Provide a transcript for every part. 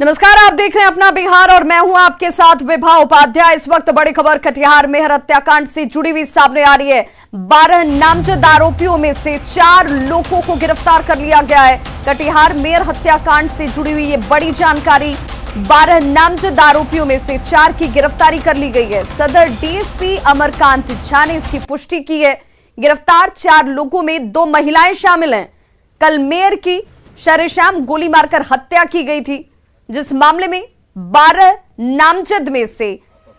नमस्कार, आप देख रहे हैं अपना बिहार और मैं हूं आपके साथ विभा उपाध्याय। इस वक्त बड़ी खबर कटिहार मेहर हत्याकांड से जुड़ी हुई सामने आ रही है। 12 नामजद आरोपियों में से 4 लोगों को गिरफ्तार कर लिया गया है। कटिहार मेहर हत्याकांड से जुड़ी हुई ये बड़ी जानकारी। 12 नामजद आरोपियों में से 4 की गिरफ्तारी कर ली गई है। सदर डीएसपी अमरकांत झा ने इसकी पुष्टि की है। गिरफ्तार 4 लोगों में 2 महिलाएं शामिल हैं। कल मेयर की शरेशाम गोली मारकर हत्या की गई थी, जिस मामले में 12 नामजद में से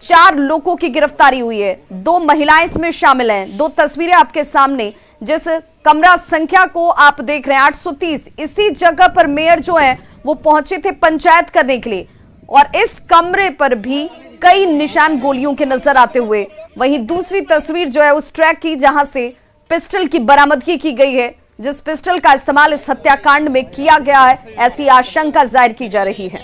4 लोगों की गिरफ्तारी हुई है। 2 महिलाएं इसमें शामिल हैं। 2 तस्वीरें आपके सामने, जिस कमरा संख्या को आप देख रहे हैं 830, इसी जगह पर मेयर जो है वो पहुंचे थे पंचायत करने के लिए, और इस कमरे पर भी कई निशान गोलियों के नजर आते हुए। वहीं दूसरी तस्वीर जो है उस ट्रैक की, जहां से पिस्टल की बरामदगी की गई है, जिस पिस्टल का इस्तेमाल इस हत्याकांड में किया गया है, ऐसी आशंका जाहिर की जा रही है।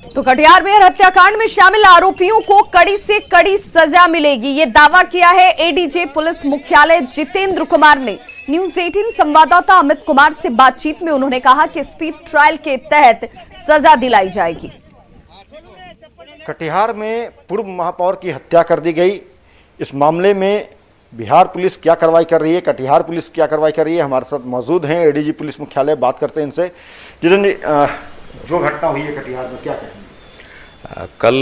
तो कटिहार में हत्याकांड में शामिल आरोपियों को कड़ी से कड़ी सजा मिलेगी, ये दावा किया है एडीजे पुलिस मुख्यालय जितेंद्र कुमार ने। न्यूज 18 संवाददाता अमित कुमार से बातचीत में उन्होंने कहा कि स्पीड ट्रायल के तहत सजा दिलाई जाएगी। कटिहार में पूर्व महापौर की हत्या कर दी गई। इस मामले में बिहार पुलिस क्या कार्रवाई कर रही है, कटिहार पुलिस क्या कार्रवाई कर रही है, हमारे साथ मौजूद हैं एडीजी पुलिस मुख्यालय। बात करते हैं इनसे। जितेंद्र, जो घटना हुई है कटिहार में, क्या कहेंगे? कल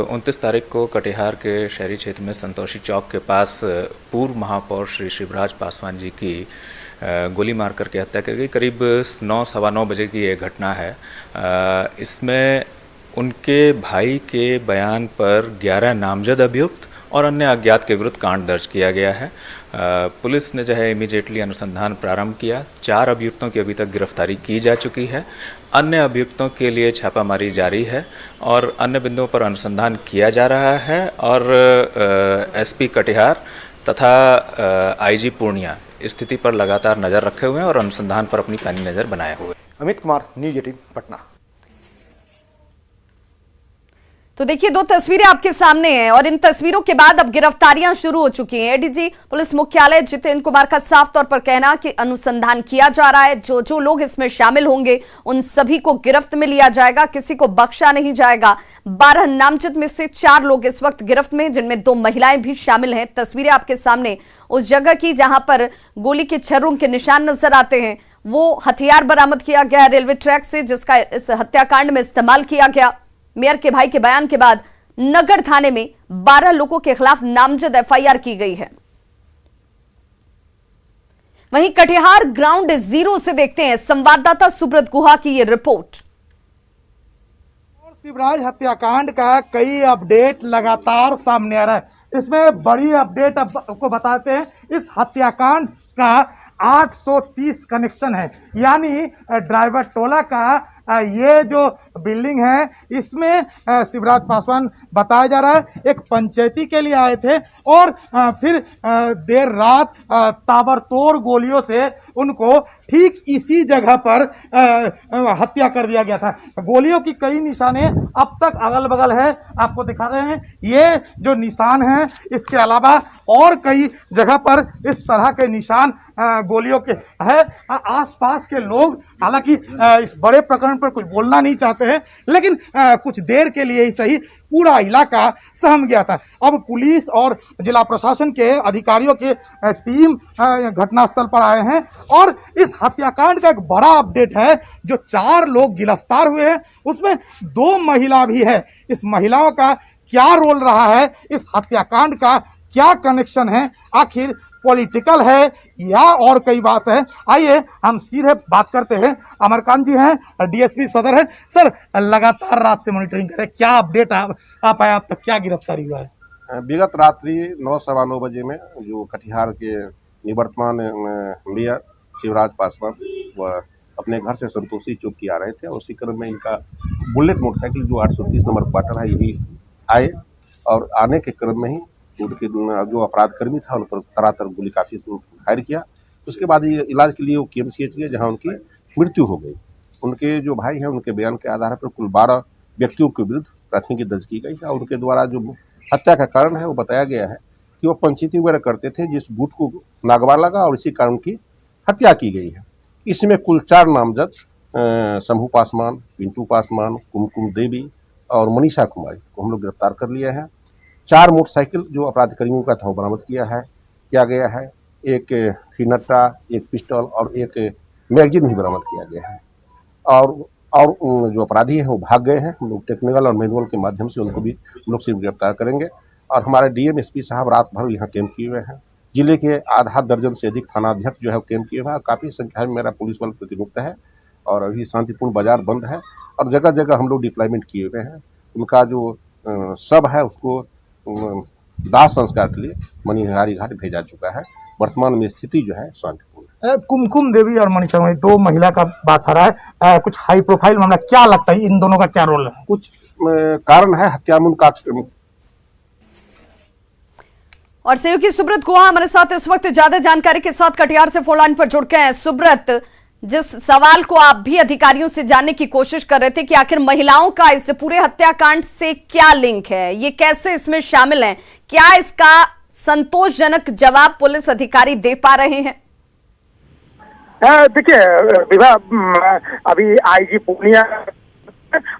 29 तारीख को कटिहार के शहरी क्षेत्र में संतोषी चौक के पास पूर्व महापौर श्री शिवराज पासवान जी की गोली मार करके हत्या की गई। करीब 9 सवा 9 बजे की ये घटना है। इसमें उनके भाई के बयान पर 11 नामजद अभियुक्त और अन्य अज्ञात के विरुद्ध कांड दर्ज किया गया है। पुलिस ने जो है इमीडिएटली अनुसंधान प्रारंभ किया। 4 अभियुक्तों की अभी तक गिरफ्तारी की जा चुकी है। अन्य अभियुक्तों के लिए छापामारी जारी है और अन्य बिंदुओं पर अनुसंधान किया जा रहा है। और एसपी कटिहार तथा आईजी पूर्णिया स्थिति पर लगातार नजर रखे हुए हैं और अनुसंधान पर अपनी पैनी नजर बनाए हुए। अमित कुमार, न्यूज 18 पटना। तो देखिए, 2 तस्वीरें आपके सामने हैं और इन तस्वीरों के बाद अब गिरफ्तारियां शुरू हो चुकी हैं। एडीजी पुलिस मुख्यालय जितेंद्र कुमार का साफ तौर पर कहना कि अनुसंधान किया जा रहा है। जो लोग इसमें शामिल होंगे उन सभी को गिरफ्त में लिया जाएगा, किसी को बख्शा नहीं जाएगा। 12 नामजद में से 4 लोग इस वक्त गिरफ्त में, जिनमें 2 महिलाएं भी शामिल हैं। तस्वीरें आपके सामने उस जगह की जहां पर गोली के छर्रों के निशान नजर आते हैं। वो हथियार बरामद किया गया है रेलवे ट्रैक से, जिसका इस हत्याकांड में इस्तेमाल किया गया। मेयर के भाई के बयान के बाद नगर थाने में 12 लोगों के खिलाफ नामजद एफआईआर की गई है। वहीं कटिहार ग्राउंड जीरो से देखते हैं संवाददाता सुब्रत गुहा की ये रिपोर्ट। शिवराज हत्याकांड का कई अपडेट लगातार सामने आ रहा है। इसमें बड़ी अपडेट आपको बताते हैं, इस हत्याकांड का 830 कनेक्शन है। यानी ड्राइवर टोला का ये जो बिल्डिंग है, इसमें शिवराज पासवान बताया जा रहा है एक पंचायती के लिए आए थे और फिर देर रात ताबड़तोड़ गोलियों से उनको ठीक इसी जगह पर हत्या कर दिया गया था। गोलियों की कई निशाने अब तक अगल बगल है, आपको दिखा रहे हैं। ये जो निशान है, इसके अलावा और कई जगह पर इस तरह के निशान गोलियों के है। आसपास के लोग हालांकि इस बड़े प्रकरण पर कुछ बोलना नहीं चाहते हैं, लेकिन कुछ देर के लिए ही सही पूरा इलाका सहम गया था। अब पुलिस और जिला प्रशासन के अधिकारियों की टीम घटनास्थल पर आए हैं और इस हत्याकांड का एक बड़ा अपडेट है। जो 4 लोग गिरफ्तार हुए हैं, उसमें 2 महिला भी है। इस महिलाओं का क्या रोल रहा है, इस हत्याकांड का क्या कनेक्शन है, आखिर पॉलिटिकल है या और कई बात है। आइए हम सीधे बात करते हैं। अमरकांत जी हैं, डीएसपी सदर है। सर, लगातार रात से मॉनिटरिंग करें, क्या अपडेट आप आए, अब तक क्या गिरफ्तारी हुआ है? विगत रात्रि 9 सवा 9 बजे में जो कटिहार के निवर्तमान मेयर शिवराज पासवान वह अपने घर से संतोषी चौक की आ रहे थे और उसी क्रम में इनका बुलेट मोटरसाइकिल जो 830 नंबर क्वार्टर है यही आए और आने के क्रम में ही उनके जो अपराधकर्मी था उन पर तरातर गोली काफी फायर किया। उसके बाद ये इलाज के लिए वो केएमसीएच गए, जहां उनकी मृत्यु हो गई। उनके जो भाई हैं उनके बयान के आधार पर कुल 12 व्यक्तियों के विरुद्ध प्राथमिकी दर्ज की गई है और उनके द्वारा जो हत्या का कारण है वो बताया गया है कि वो पंचायती वगैरह करते थे, जिस गुट को नागवा लगा और इसी कारण की हत्या की गई है। इसमें कुल 4 नामजद शंभू पासवान, पिंटू पासवान, कुमकुम देवी और मनीषा कुमारी को हम लोग गिरफ्तार कर लिए हैं। 4 मोटरसाइकिल जो अपराधकारियों का था वो बरामद किया गया है। एक फिनट्टा, एक पिस्टल और एक मैगजीन भी बरामद किया गया है। और जो अपराधी है वो भाग गए हैं। हम लोग टेक्निकल और मैनुअल के माध्यम से उनको भी हम लोग सिर्फ गिरफ्तार करेंगे। और हमारे डीएम एसपी साहब रात भर यहाँ कैंप किए हुए हैं। जिले के आधा दर्जन से अधिक थानाध्यक्ष जो है कैंप किए हुए हैं। काफ़ी संख्या में मेरा पुलिस बल प्रतिनियुक्त है और अभी शांतिपूर्ण बाजार बंद है और जगह जगह हम लोग डिप्लॉयमेंट किए हुए हैं। उनका जो शव है उसको दाह संस्कार के लिए मणिहारी घाट भेजा चुका है। वर्तमान में स्थिति जो है शांतिपूर्ण है। कुमकुम देवी और मनीषा कुमारी 2 महिला का बात आ रहा है, कुछ हाई प्रोफाइल मामला, क्या लगता है इन दोनों का क्या रोल है? कुछ कारण है हत्यामुन का। और सहयोगी सुब्रत गुहा हमारे साथ इस वक्त ज्यादा जानकारी के साथ कटिहार से फोन लाइन पर जुड़ गए हैं। सुब्रत, जिस सवाल को आप भी अधिकारियों से जानने की कोशिश कर रहे थे कि आखिर महिलाओं का इस पूरे हत्याकांड से क्या लिंक है, ये कैसे इसमें शामिल हैं, क्या इसका संतोषजनक जवाब पुलिस अधिकारी दे पा रहे हैं? देखिए विभा, अभी आईजी पूर्णिया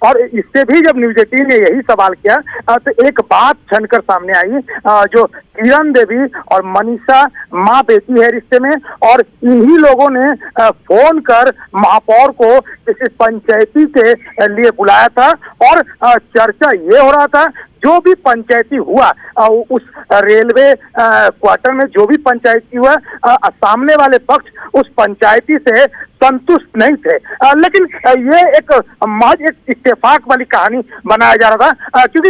और इससे भी जब न्यूज 18 ने यही सवाल किया तो एक बात छनकर सामने आई, जो किरण देवी और मनीषा माँ बेटी है रिश्ते में, और इन्हीं लोगों ने फोन कर महापौर को किसी पंचायती के लिए बुलाया था और चर्चा ये हो रहा था जो भी पंचायती हुआ उस रेलवे क्वार्टर में जो भी पंचायती हुआ सामने वाले पक्ष उस पंचायती से संतुष्ट नहीं थे। लेकिन ये एक महज एक इत्तेफाक वाली कहानी बनाया जा रहा था, क्योंकि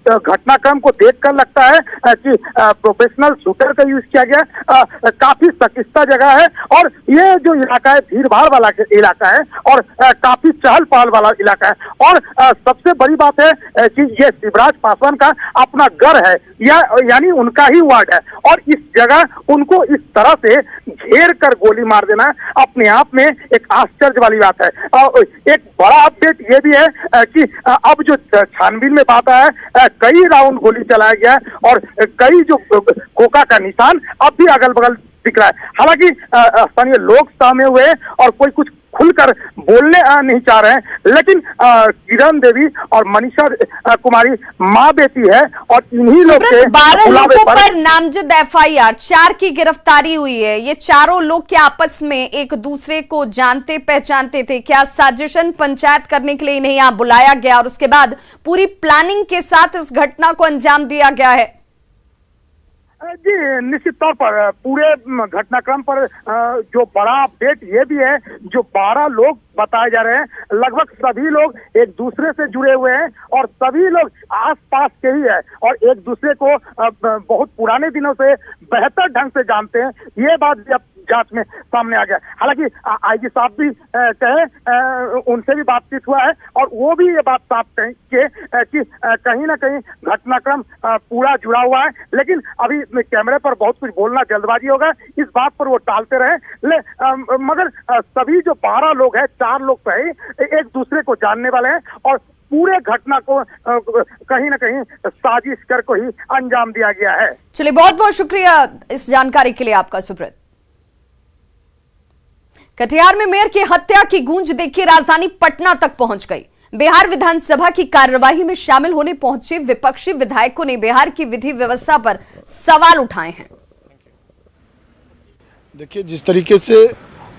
घटनाक्रम को देखकर लगता है कि प्रोफेशनल शूटर का यूज किया गया। काफी सकिस्ता जगह है और ये जो इलाका है भीड़ भाड़ वाला इलाका है और काफी चहल पहल वाला इलाका है। और सबसे बड़ी बात है कि ये शिवराज पासवान का अपना घर है, यानी उनका ही वार्ड है, और इस जगह उनको इस तरह से घेर कर गोली मार देना अपने आप में एक आश्चर्य वाली बात है। एक बड़ा अपडेट ये भी है कि अब जो छानबीन में बात आया है, कई राउंड गोली चलाया गया और कई जो खोखा का निशान अब भी अगल बगल दिख रहा है। हालांकि स्थानीय लोग सामने हुए और कोई कुछ खुलकर बोलने नहीं चाह रहे हैं, लेकिन किरण देवी और मनीषा कुमारी माँ बेटी है और इन्हीं लोग के 12 लोगों पर नामजद एफआईआर, 4 की गिरफ्तारी हुई है। ये चारों लोग क्या आपस में एक दूसरे को जानते पहचानते थे? क्या साजिशन पंचायत करने के लिए इन्हें यहाँ बुलाया गया और उसके बाद पूरी प्लानिंग के साथ इस घटना को अंजाम दिया गया है? जी निश्चित तौर पर पूरे घटनाक्रम पर जो बड़ा अपडेट ये भी है, जो 12 लोग बताए जा रहे हैं, लगभग सभी लोग एक दूसरे से जुड़े हुए हैं और सभी लोग आसपास के ही है और एक दूसरे को बहुत पुराने दिनों से बेहतर ढंग से जानते हैं। ये बात भी अब जांच में सामने आ गया। हालांकि आईजी साहब भी कहे, उनसे भी बातचीत हुआ है और वो भी ये बात साफ कहें कि कहीं ना कहीं घटनाक्रम पूरा जुड़ा हुआ है, लेकिन अभी कैमरे पर बहुत कुछ बोलना जल्दबाजी होगा, इस बात पर वो टालते रहे। मगर सभी जो 12 लोग हैं, 4 लोग तो है एक दूसरे को जानने वाले हैं और पूरे घटना को कहीं ना कहीं साजिश कर को ही अंजाम दिया गया है। चलिए, बहुत बहुत शुक्रिया इस जानकारी के लिए आपका सुब्रत। कटिहार में मेयर की हत्या की गूंज देखिए राजधानी पटना तक पहुंच गई। बिहार विधानसभा की कार्यवाही में शामिल होने पहुंचे विपक्षी विधायकों ने बिहार की विधि व्यवस्था पर सवाल उठाए हैं। देखिए, जिस तरीके से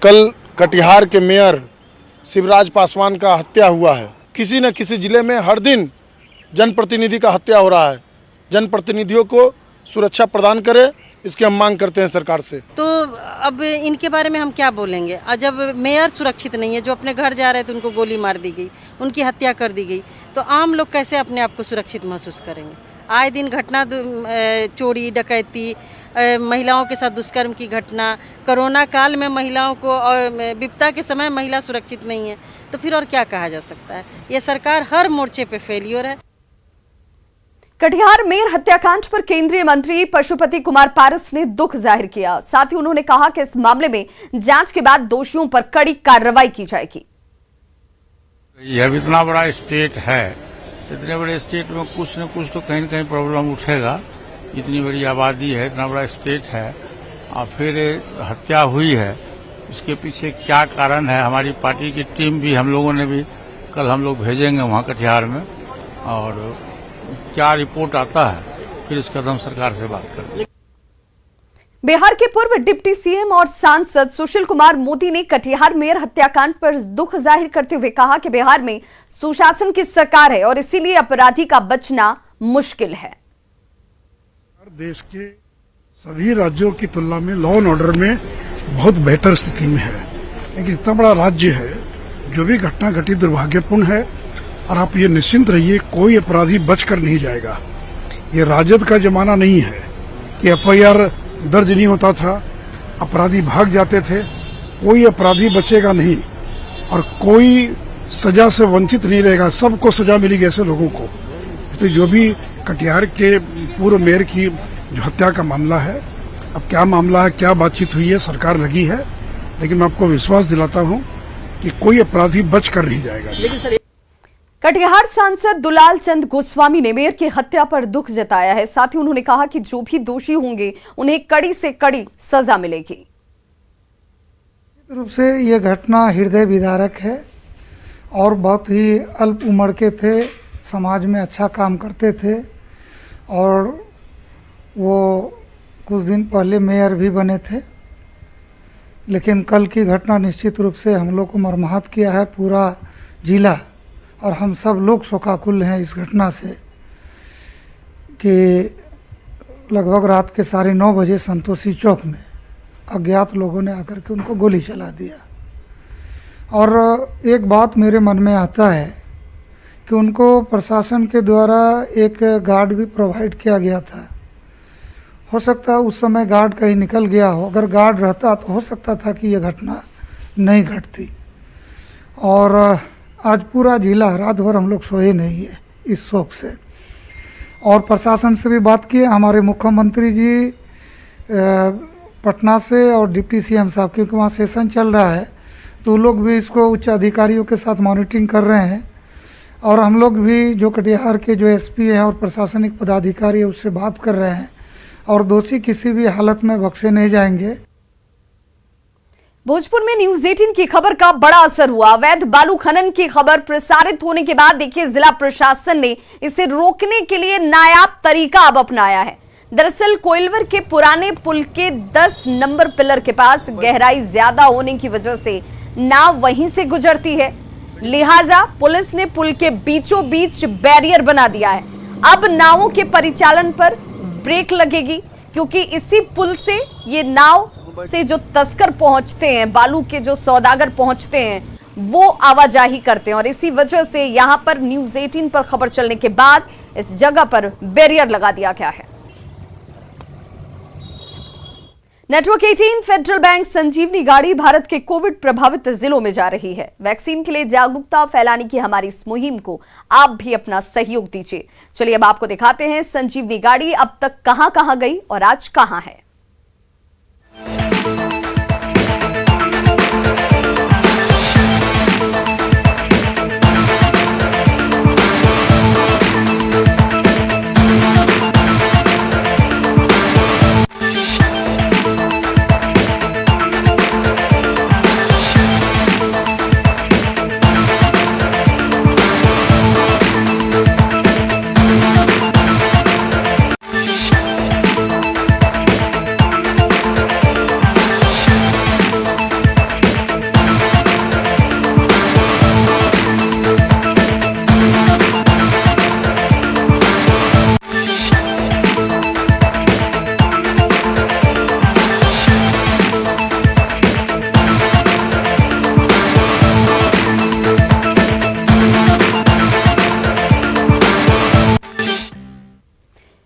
कल कटिहार के मेयर शिवराज पासवान का हत्या हुआ है, किसी न किसी जिले में हर दिन जनप्रतिनिधि का हत्या हो रहा है। जनप्रतिनिधियों को सुरक्षा प्रदान करे, इसकी हम मांग करते हैं सरकार से। तो अब इनके बारे में हम क्या बोलेंगे? जब मेयर सुरक्षित नहीं है, जो अपने घर जा रहे थे उनको गोली मार दी गई, उनकी हत्या कर दी गई, तो आम लोग कैसे अपने आप को सुरक्षित महसूस करेंगे? आए दिन घटना, चोरी डकैती, महिलाओं के साथ दुष्कर्म की घटना, कोरोना काल में महिलाओं को और विपदा के समय महिला सुरक्षित नहीं है, तो फिर और क्या कहा जा सकता है? ये सरकार हर मोर्चे पे फेलियर है। कटिहार मेयर हत्याकांड पर केंद्रीय मंत्री पशुपति कुमार पारस ने दुख जाहिर किया। साथ ही उन्होंने कहा कि इस मामले में जांच के बाद दोषियों पर कड़ी कार्रवाई की जाएगी। यह भी इतना बड़ा स्टेट है इतने बड़े स्टेट में कुछ न कुछ तो कहीं न कहीं प्रॉब्लम उठेगा। इतनी बड़ी आबादी है, इतना बड़ा स्टेट है और फिर हत्या हुई है, इसके पीछे क्या कारण है? हमारी पार्टी की टीम भी, हम लोगों ने भी कल हम लोग भेजेंगे वहाँ कटिहार में, और क्या रिपोर्ट आता है फिर इस कदम सरकार से बात करेंगे। बिहार के पूर्व डिप्टी सीएम और सांसद सुशील कुमार मोदी ने कटिहार मेयर हत्याकांड पर दुख जाहिर करते हुए कहा कि बिहार में सुशासन की सरकार है और इसीलिए अपराधी का बचना मुश्किल है। देश के सभी राज्यों की तुलना में लॉ एंड ऑर्डर में बहुत बेहतर स्थिति में है, लेकिन इतना बड़ा राज्य है, जो भी घटना घटी दुर्भाग्यपूर्ण है और आप ये निश्चिंत रहिए कोई अपराधी बचकर नहीं जाएगा। ये राजद का जमाना नहीं है कि एफआईआर दर्ज नहीं होता था, अपराधी भाग जाते थे। कोई अपराधी बचेगा नहीं और कोई सजा से वंचित नहीं रहेगा, सबको सजा मिलेगी ऐसे लोगों को। इसलिए जो भी कटिहार के पूर्व मेयर की जो हत्या का मामला है, अब क्या मामला है, क्या बातचीत हुई है, सरकार लगी है, लेकिन मैं आपको विश्वास दिलाता हूं कि कोई अपराधी बच कर नहीं जाएगा। कटिहार सांसद दुलाल चंद गोस्वामी ने मेयर की हत्या पर दुख जताया है। साथ ही उन्होंने कहा कि जो भी दोषी होंगे उन्हें कड़ी से कड़ी सजा मिलेगी। रूप से ये घटना हृदय विदारक है और बहुत ही अल्प उम्र के थे, समाज में अच्छा काम करते थे और वो कुछ दिन पहले मेयर भी बने थे। लेकिन कल की घटना निश्चित रूप से हम लोग को मर्माहत किया है, पूरा जिला और हम सब लोग शोकाकुल हैं इस घटना से कि लगभग रात के 9:30 बजे संतोषी चौक में अज्ञात लोगों ने आकर के उनको गोली चला दिया। और एक बात मेरे मन में आता है कि उनको प्रशासन के द्वारा एक गार्ड भी प्रोवाइड किया गया था। हो सकता है उस समय गार्ड कहीं निकल गया हो, अगर गार्ड रहता तो हो सकता था कि यह घटना नहीं घटती। और आज पूरा जिला रात भर हम लोग सोए नहीं है इस शोक से। और प्रशासन से भी बात की, हमारे मुख्यमंत्री जी पटना से और डिप्टी सीएम साहब, क्योंकि वहाँ सेशन चल रहा है, तो लोग भी इसको उच्च अधिकारियों के साथ मॉनिटरिंग कर रहे हैं। और हम लोग भी जो कटिहार के जो एसपी हैं और प्रशासनिक पदाधिकारी है उससे बात कर रहे हैं और दोषी किसी भी हालत में बख्शे नहीं जाएंगे। भोजपुर में न्यूज 18 की खबर का बड़ा असर हुआ। अवैध बालू खनन की खबर प्रसारित होने के बाद देखिए जिला प्रशासन ने इसे रोकने के लिए नायाब तरीका अब अपनाया है। दरअसल कोइलवर के पुराने पुल के 10 नंबर पिलर के पास गहराई ज्यादा होने की वजह से नाव वहीं से गुजरती है, लिहाजा पुलिस ने पुल के बीचों बीच बैरियर बना दिया है। अब नावों के परिचालन पर ब्रेक लगेगी क्योंकि इसी पुल से ये नाव से जो तस्कर पहुंचते हैं, बालू के जो सौदागर पहुंचते हैं, वो आवाजाही करते हैं। और इसी वजह से यहां पर न्यूज 18 पर खबर चलने के बाद इस जगह पर बैरियर लगा दिया गया है। नेटवर्क 18 फेडरल बैंक संजीवनी गाड़ी भारत के कोविड प्रभावित जिलों में जा रही है। वैक्सीन के लिए जागरूकता फैलाने की हमारी इस मुहिम को आप भी अपना सहयोग दीजिए। चलिए अब आपको दिखाते हैं संजीवनी गाड़ी अब तक कहां गई और आज कहां है।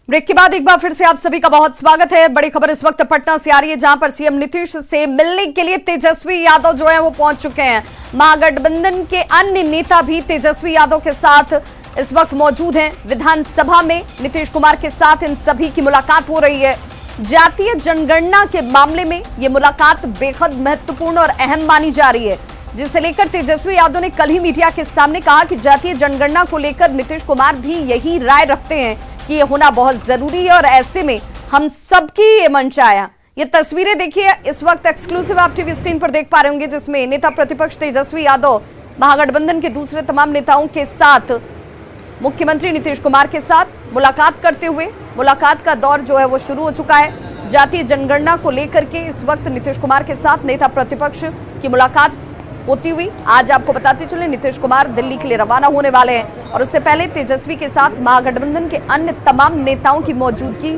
ब्रेक के बाद एक बार फिर से आप सभी का बहुत स्वागत है। बड़ी खबर इस वक्त पटना से आ रही है, जहां पर सीएम नीतीश से मिलने के लिए तेजस्वी यादव जो है वो पहुंच चुके हैं। महागठबंधन के अन्य नेता भी तेजस्वी यादव के साथ इस वक्त मौजूद हैं। विधानसभा में नीतीश कुमार के साथ इन सभी की मुलाकात हो रही है। जातीय जनगणना के मामले में ये मुलाकात बेहद महत्वपूर्ण और अहम मानी जा रही है। जिसे लेकर तेजस्वी यादव ने कल ही मीडिया के सामने कहा कि जातीय जनगणना को लेकर नीतीश कुमार भी यही राय रखते हैं कि ये होना बहुत जरूरी है और ऐसे में हम सबकी ये मंच आया। ये तस्वीरें देखिए, इस वक्त एक्सक्लूसिव आप टीवी स्क्रीन पर देख पा रहे होंगे, जिसमें नेता प्रतिपक्ष तेजस्वी यादव महागठबंधन के दूसरे तमाम नेताओं के साथ मुख्यमंत्री नीतीश कुमार के साथ मुलाकात करते हुए, मुलाकात का दौर जो है वो शुरू हो चुका है। जातीय जनगणना को लेकर के इस वक्त नीतीश कुमार के साथ नेता प्रतिपक्ष की मुलाकात होती हुई। आज आपको बताते चले नीतीश कुमार दिल्ली के लिए रवाना होने वाले हैं और उससे पहले तेजस्वी के साथ महागठबंधन के अन्य तमाम नेताओं की मौजूदगी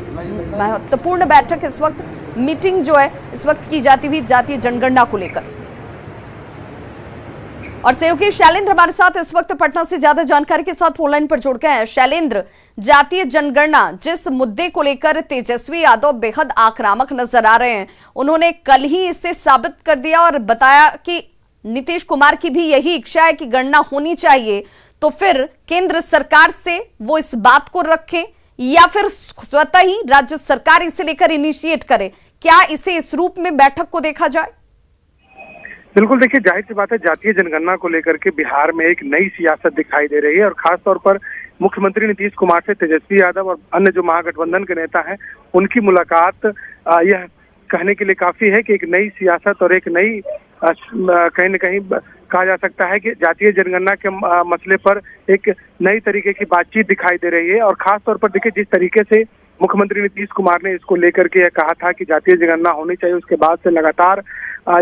महत्वपूर्ण बैठक इस वक्त मीटिंग जो है इस वक्त की जाती हुई जातीय जनगणना को लेकर। और सहयोगी शैलेंद्र हमारे साथ इस वक्त पटना से ज्यादा जानकारी के साथ फोनलाइन पर जुड़ गए हैं। शैलेंद्र, जातीय जनगणना जिस मुद्दे को लेकर तेजस्वी यादव बेहद आक्रामक नजर आ रहे हैं, उन्होंने कल ही इससे साबित कर दिया और बताया कि नीतीश कुमार की भी यही इच्छा है कि गणना होनी चाहिए। तो फिर केंद्र सरकार से वो इस बात को रखें या फिर स्वतः ही राज्य सरकार इसे लेकर इनिशिएट करे? क्या इसे इस रूप में बैठक को देखा जाए? बिल्कुल, देखिए जाहिर सी बात है, जातीय जनगणना को लेकर के बिहार में एक नई सियासत दिखाई दे रही है और खास तौर पर मुख्यमंत्री नीतीश कुमार से तेजस्वी यादव और अन्य जो महागठबंधन के नेता हैं उनकी मुलाकात यह कहने के लिए काफी है कि एक नई सियासत और एक नई कहीं न कहीं कहा जा सकता है कि जातीय जनगणना के मसले पर एक नई तरीके की बातचीत दिखाई दे रही है। और खास तौर पर देखिए जिस तरीके से मुख्यमंत्री नीतीश कुमार ने इसको लेकर के यह कहा था कि जातीय जनगणना होनी चाहिए, उसके बाद से लगातार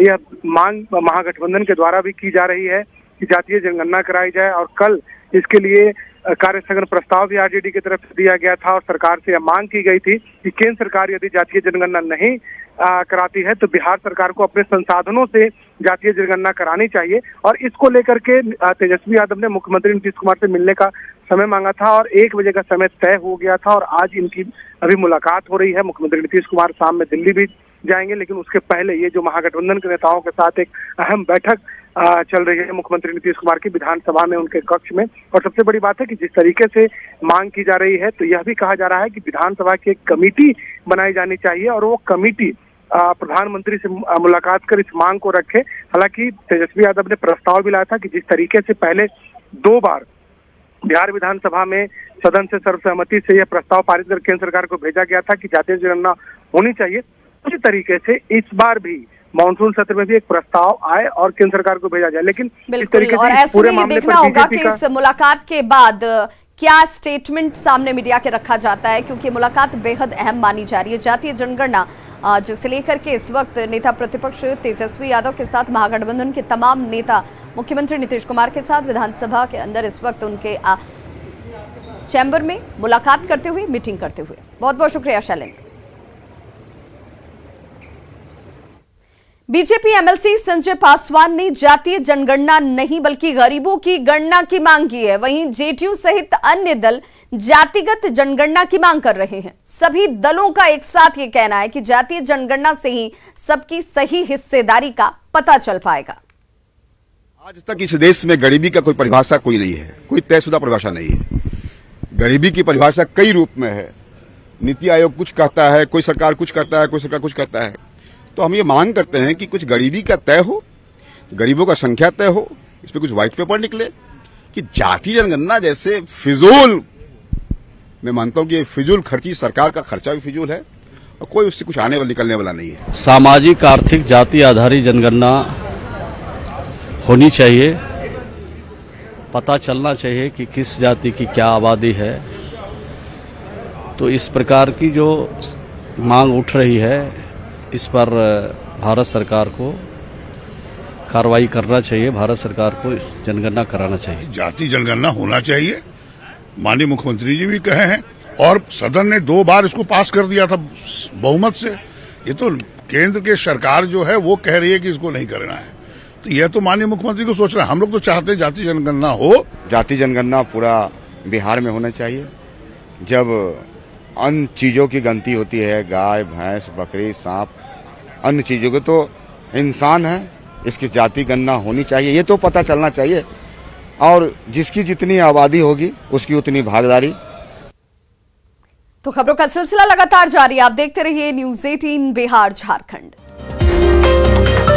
यह मांग महागठबंधन के द्वारा भी की जा रही है कि जातीय जनगणना कराई जाए। और कल इसके लिए कार्य स्थगन प्रस्ताव भी आरजेडी की तरफ से दिया गया था और सरकार से यह मांग की गई थी कि केंद्र सरकार यदि जातीय जनगणना नहीं कराती है तो बिहार सरकार को अपने संसाधनों से जातीय जनगणना करानी चाहिए। और इसको लेकर के तेजस्वी यादव ने मुख्यमंत्री नीतीश कुमार से मिलने का समय मांगा था और 1 बजे का समय तय हो गया था और आज इनकी अभी मुलाकात हो रही है। मुख्यमंत्री नीतीश कुमार शाम में दिल्ली भी जाएंगे, लेकिन उसके पहले ये जो महागठबंधन के नेताओं के साथ एक अहम बैठक चल रही है मुख्यमंत्री नीतीश कुमार की विधानसभा में उनके कक्ष में। और सबसे बड़ी बात है कि जिस तरीके से मांग की जा रही है तो यह भी कहा जा रहा है कि विधानसभा की एक कमेटी बनाई जानी चाहिए और वो कमेटी प्रधानमंत्री से मुलाकात कर इस मांग को रखे। हालांकि तेजस्वी यादव ने प्रस्ताव भी लाया था कि जिस तरीके से पहले 2 बार बिहार विधानसभा में सदन से सर्वसहमति से यह प्रस्ताव पारित कर केंद्र सरकार को भेजा गया था कि जातीय जनगणना होनी चाहिए, उसी तरीके से इस बार भी मानसून सत्र में भी एक प्रस्ताव आए और केंद्र सरकार को भेजा जाए। लेकिन इस तरीके से और ऐसे में ये देखना होगा कि इस मुलाकात के बाद क्या स्टेटमेंट सामने मीडिया के रखा जाता है, क्योंकि मुलाकात बेहद अहम मानी जा रही है। जातीय जनगणना जिसे लेकर के इस वक्त नेता प्रतिपक्ष तेजस्वी यादव के साथ महागठबंधन के तमाम नेता मुख्यमंत्री नीतीश कुमार के साथ विधानसभा के अंदर इस वक्त उनके चैम्बर में मुलाकात करते हुए, मीटिंग करते हुए। बहुत बहुत शुक्रिया शैलेंद्र। बीजेपी एमएलसी संजय पासवान ने जातीय जनगणना नहीं बल्कि गरीबों की गणना की मांग की है। वहीं जेडीयू सहित अन्य दल जातिगत जनगणना की मांग कर रहे हैं। सभी दलों का एक साथ ये कहना है कि जातीय जनगणना से ही सबकी सही हिस्सेदारी का पता चल पाएगा। आज तक इस देश में गरीबी का कोई परिभाषा कोई नहीं है, कोई तयशुदा परिभाषा नहीं है। गरीबी की परिभाषा कई रूप में है। नीति आयोग कुछ कहता है, कोई सरकार कुछ कहता है, कोई सरकार कुछ कहता है। तो हम ये मांग करते हैं कि कुछ गरीबी का तय हो, गरीबों का संख्या तय हो, इस पे कुछ व्हाइट पेपर निकले कि जातीय जनगणना जैसे फिजूल, मैं मानता हूं कि फिजूल खर्ची, सरकार का खर्चा भी फिजूल है और कोई उससे कुछ आने वाला निकलने वाला नहीं है। सामाजिक आर्थिक जाति आधारित जनगणना होनी चाहिए, पता चलना चाहिए कि किस जाति की क्या आबादी है। तो इस प्रकार की जो मांग उठ रही है इस पर भारत सरकार को कार्रवाई करना चाहिए, भारत सरकार को जनगणना कराना चाहिए। जाति जनगणना होना चाहिए, माननीय मुख्यमंत्री जी भी कहे हैं और सदन ने 2 बार इसको पास कर दिया था बहुमत से। ये तो केंद्र के सरकार जो है वो कह रही है कि इसको नहीं करना है, तो यह तो माननीय मुख्यमंत्री को सोचना है। हम लोग तो चाहते हैं जाति जनगणना हो। जाति जनगणना पूरा बिहार में होना चाहिए। जब अन्य चीजों की गिनती होती है, गाय भैंस बकरी सांप अन्य चीजों के, तो इंसान है, इसकी जाति गणना होनी चाहिए, ये तो पता चलना चाहिए। और जिसकी जितनी आबादी होगी उसकी उतनी भागीदारी। तो खबरों का सिलसिला लगातार जारी, आप देखते रहिए न्यूज़ 18 बिहार झारखंड।